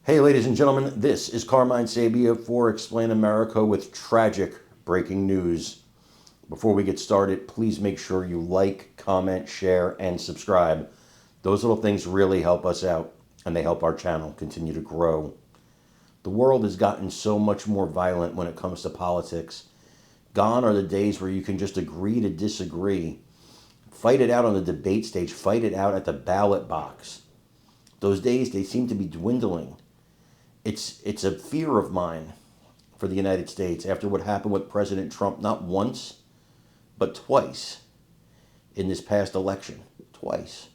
Hey, ladies and gentlemen, this is Carmine Sabia for Explain America with tragic breaking news. Before we get started, please make sure you like, comment, share, and subscribe. Those little things really help us out, and they help our channel continue to grow. The world has gotten so much more violent when it comes to politics. Gone are the days where you can just agree to disagree. Fight it out on the debate stage, fight it out at the ballot box. Those days, they seem to be dwindling. It's a fear of mine for the United States after what happened with President Trump, not once, but twice in this past election. Twice.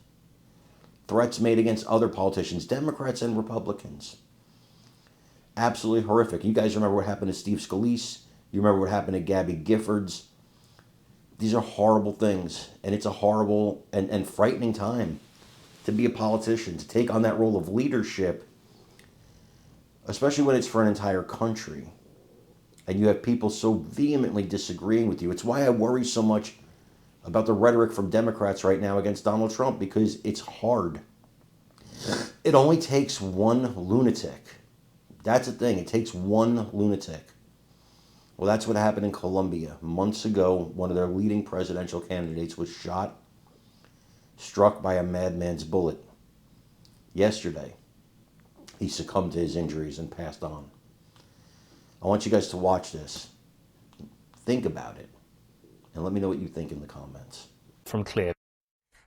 Threats made against other politicians, Democrats and Republicans. Absolutely horrific. You guys remember what happened to Steve Scalise. You remember what happened to Gabby Giffords. These are horrible things, and it's a horrible and frightening time to be a politician, to take on that role of leadership, especially when it's for an entire country and you have people so vehemently disagreeing with you. It's why I worry so much about the rhetoric from Democrats right now against Donald Trump, because it's hard. It only takes one lunatic. That's the thing. It takes one lunatic. Well, that's what happened in Colombia. Months ago, one of their leading presidential candidates was shot, struck by a madman's bullet. Yesterday, he succumbed to his injuries and passed on. I want you guys to watch this. Think about it. And let me know what you think in the comments. From Clear.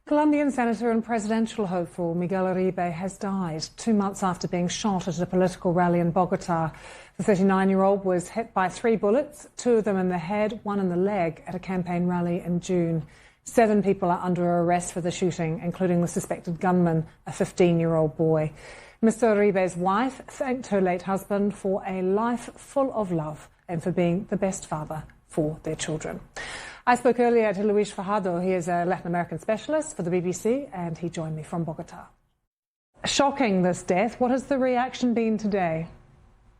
Colombian senator and presidential hopeful Miguel Uribe has died 2 months after being shot at a political rally in Bogota. The 39-year-old was hit by 3 bullets, 2 of them in the head, 1 in the leg, at a campaign rally in June. 7 people are under arrest for the shooting, including the suspected gunman, a 15-year-old boy. Mr. Uribe's wife thanked her late husband for a life full of love and for being the best father for their children. I spoke earlier to Luis Fajardo. He is a Latin American specialist for the BBC, and he joined me from Bogota. Shocking, this death. What has the reaction been today?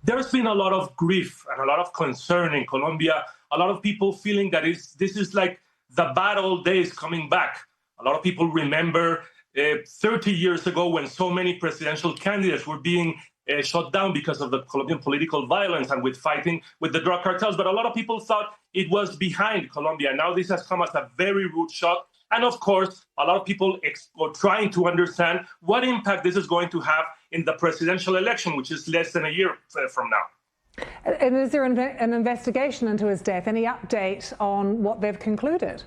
There's been a lot of grief and a lot of concern in Colombia. A lot of people feeling that this is like the bad old days coming back. A lot of people remember 30 years ago when so many presidential candidates were being shot down because of the Colombian political violence and with fighting with the drug cartels. But a lot of people thought it was behind Colombia. Now this has come as a very rude shock. And of course, a lot of people are trying to understand what impact this is going to have in the presidential election, which is less than a year from now. And is there an investigation into his death? Any update on what they've concluded?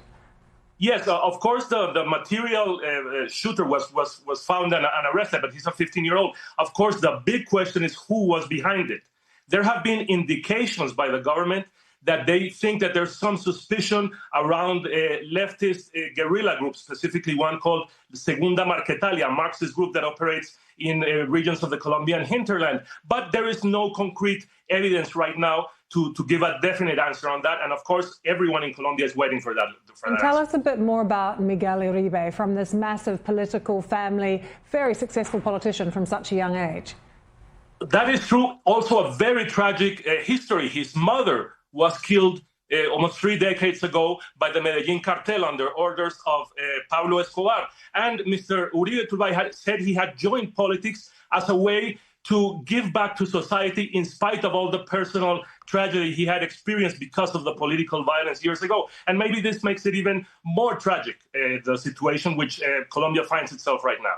Yes, of course, the material shooter was found and arrested, but he's a 15-year-old. Of course, the big question is who was behind it. There have been indications by the government that they think that there's some suspicion around leftist guerrilla groups, specifically one called the Segunda Marquetalia, a Marxist group that operates in regions of the Colombian hinterland. But there is no concrete evidence right now to give a definite answer on that. And of course, everyone in Colombia is waiting for that. Tell us a bit more about Miguel Uribe, from this massive political family, very successful politician from such a young age. That is true. Also a very tragic history. His mother was killed almost 3 decades ago by the Medellin cartel under orders of Pablo Escobar. And Mr. Uribe Turbay had said he had joined politics as a way to give back to society in spite of all the personal tragedy he had experienced because of the political violence years ago. And maybe this makes it even more tragic, the situation which Colombia finds itself right now.